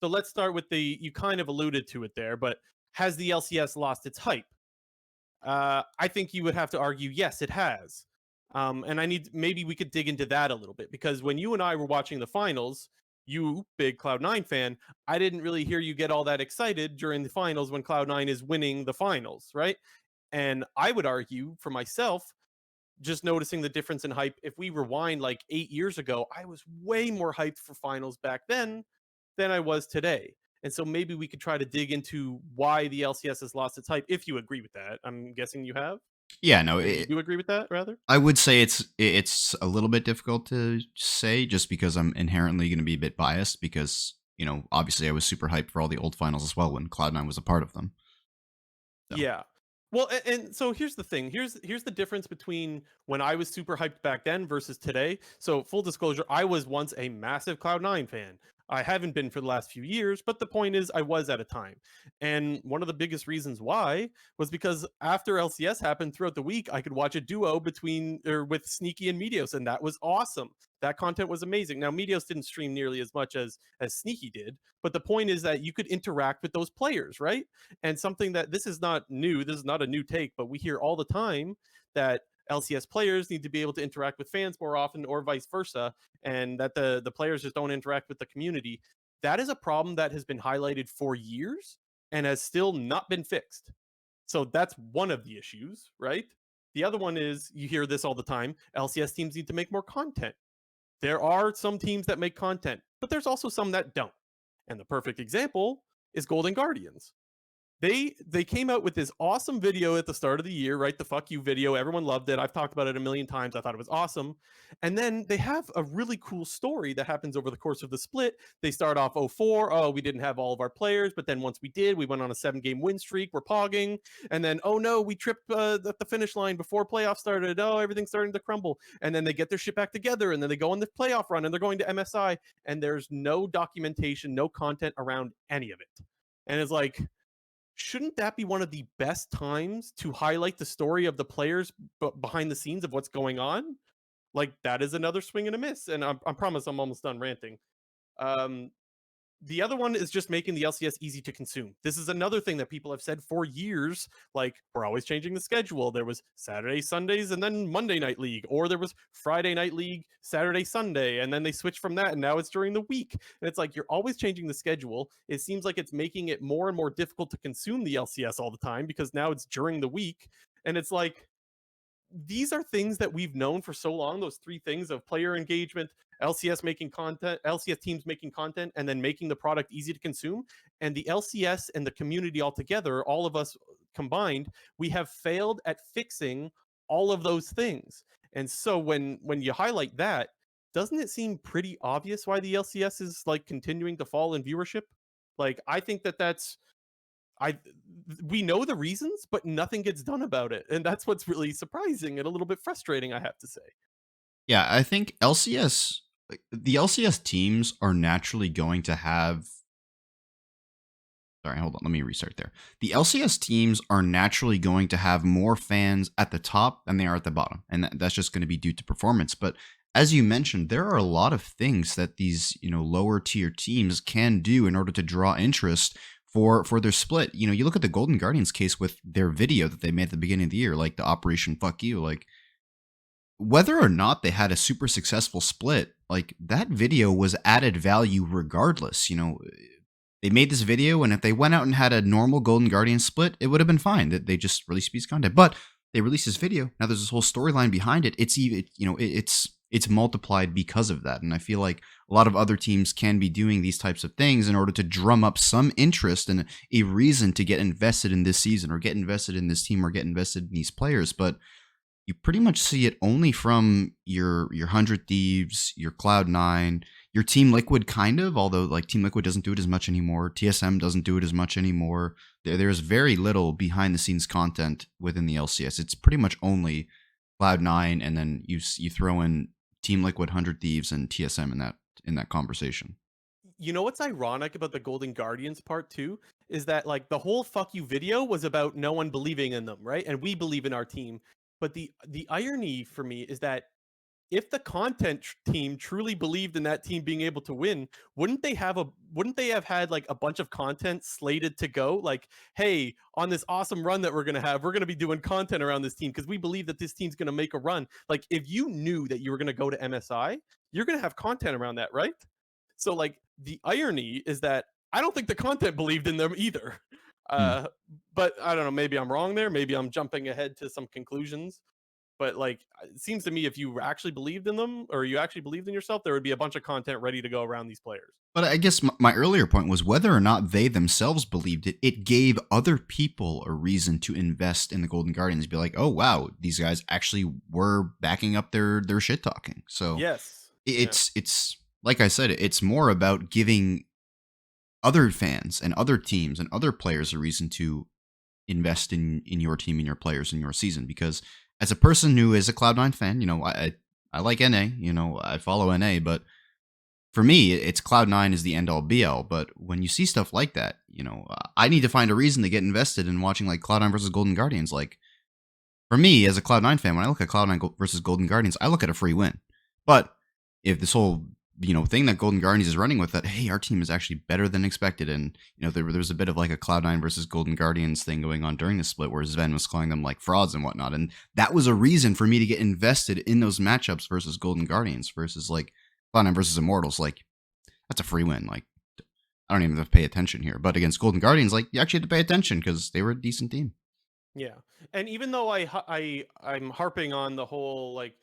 So let's start with you kind of alluded to it there, but has the LCS lost its hype? I think you would have to argue, yes, it has. And maybe we could dig into that a little bit because when you and I were watching the finals, you big Cloud9 fan, I didn't really hear you get all that excited during the finals when Cloud9 is winning the finals, right? And I would argue for myself, just noticing the difference in hype. If we rewind like 8 years ago, I was way more hyped for finals back then than I was today. And so maybe we could try to dig into why the LCS has lost its hype, if you agree with that. I'm guessing you have, Yeah, no, or you do agree with that, rather. I would say it's a little bit difficult to say just because I'm inherently going to be a bit biased because obviously I was super hyped for all the old finals as well when Cloud9 was a part of them. So Yeah. Well, and so here's the thing. Here's the difference between when I was super hyped back then versus today. So full disclosure, I was once a massive Cloud9 fan. I haven't been for the last few years, but the point is I was at a time. And one of the biggest reasons why was because after LCS happened throughout the week, I could watch a duo with Sneaky and Meteos, and that was awesome. That content was amazing. Now Meteos didn't stream nearly as much as Sneaky did, but the point is that you could interact with those players, right? And something that this is not new, this is not a new take, but we hear all the time that LCS players need to be able to interact with fans more often or vice versa, and that the players just don't interact with the community. That is a problem that has been highlighted for years and has still not been fixed. So that's one of the issues, right? The other one is you hear this all the time, LCS teams need to make more content. There are some teams that make content, but there's also some that don't. And the perfect example is Golden Guardians. They came out with this awesome video at the start of the year, right? The fuck you video. Everyone loved it. I've talked about it a million times. I thought it was awesome. And then they have a really cool story that happens over the course of the split. They start off 0-4. Oh, we didn't have all of our players, but then once we did, we went on a 7-game win streak. We're pogging. And then, oh no, we tripped at the finish line before playoffs started. Oh, everything's starting to crumble. And then they get their shit back together, and then they go on the playoff run, and they're going to MSI, and there's no documentation, no content around any of it. And it's like, shouldn't that be one of the best times to highlight the story of the players behind the scenes of what's going on? Like, that is another swing and a miss. And I promise I'm almost done ranting. Um, the other one is just making the LCS easy to consume. This is another thing that people have said for years. Like, we're always changing the schedule. There was Saturday, Sundays, and then Monday Night League, or there was Friday Night League, Saturday, Sunday, and then they switched from that, and now it's during the week. And it's like you're always changing the schedule. It seems like it's making it more and more difficult to consume the LCS all the time because now it's during the week. And it's like, these are things that we've known for so long, those three things of player engagement, LCS making content, LCS teams making content, and then making the product easy to consume. And the LCS and the community altogether, all of us combined, we have failed at fixing all of those things. And so when you highlight that, doesn't it seem pretty obvious why the LCS is like continuing to fall in viewership? Like, I think that's I we know the reasons, but nothing gets done about it, and that's what's really surprising and a little bit frustrating, I have to say. yeah, I think the LCS teams are naturally going to have. Sorry, hold on. Let me restart there. The LCS teams are naturally going to have more fans at the top than they are at the bottom, and that's just going to be due to performance. But as you mentioned, there are a lot of things that these lower tier teams can do in order to draw interest for their split. You look at the Golden Guardians case with their video that they made at the beginning of the year, like the Operation Fuck You, like whether or not they had a super successful split, like that video was added value regardless. They made this video, and if they went out and had a normal Golden Guardian split, it would have been fine. That they just released piece of content, but they released this video. Now there's this whole storyline behind it. It's even, it's multiplied because of that. And I feel like a lot of other teams can be doing these types of things in order to drum up some interest and a reason to get invested in this season or get invested in this team or get invested in these players. But you pretty much see it only from your 100 Thieves, your Cloud9, your Team Liquid kind of, although like Team Liquid doesn't do it as much anymore. TSM doesn't do it as much anymore. There's very little behind the scenes content within the LCS. It's pretty much only Cloud9, and then you throw in Team Liquid, 100 Thieves, and TSM in that conversation. You know what's ironic about the Golden Guardians part too is that like the whole fuck you video was about no one believing in them, right? And we believe in our team. But the irony for me is that if the team truly believed in that team being able to win, wouldn't they have had like a bunch of content slated to go? Like, hey, on this awesome run that we're gonna have, we're gonna be doing content around this team because we believe that this team's gonna make a run. Like, if you knew that you were gonna go to MSI, you're gonna have content around that, right? So like the irony is that I don't think the content believed in them either. Hmm. Uh, but I don't know. Maybe I'm wrong there. Maybe I'm jumping ahead to some conclusions. But like, it seems to me if you actually believed in them or you actually believed in yourself, there would be a bunch of content ready to go around these players. But I guess my earlier point was whether or not they themselves believed it, it gave other people a reason to invest in the Golden Guardians. Be like, oh wow, these guys actually were backing up their shit talking. So Yes. Yeah. it's like I said, it's more about giving other fans and other teams and other players a reason to invest in your team and your players in your season. Because as a person who is a Cloud9 fan, I like NA, I follow NA, but for me, it's Cloud9 is the end all be all. But when you see stuff like that, I need to find a reason to get invested in watching like Cloud9 versus Golden Guardians. Like for me, as a Cloud9 fan, when I look at Cloud9 versus Golden Guardians, I look at a free win. But if this whole thing that Golden Guardians is running with, that hey, our team is actually better than expected, and there was a bit of like a Cloud9 versus Golden Guardians thing going on during the split, where Sven was calling them like frauds and whatnot, and that was a reason for me to get invested in those matchups versus Golden Guardians versus like Cloud9 versus Immortals. Like that's a free win. Like I don't even have to pay attention here, but against Golden Guardians, like you actually had to pay attention because they were a decent team. Yeah. And even though I'm harping on the whole like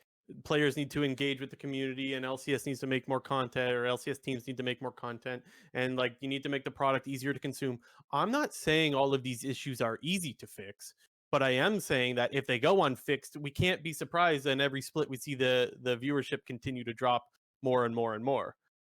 players need to engage with the community and LCS needs to make more content or LCS teams need to make more content and like you need to make the product easier to consume. I'm not saying all of these issues are easy to fix, but I am saying that if they go unfixed, we can't be surprised and every split we see the viewership continue to drop more and more and more.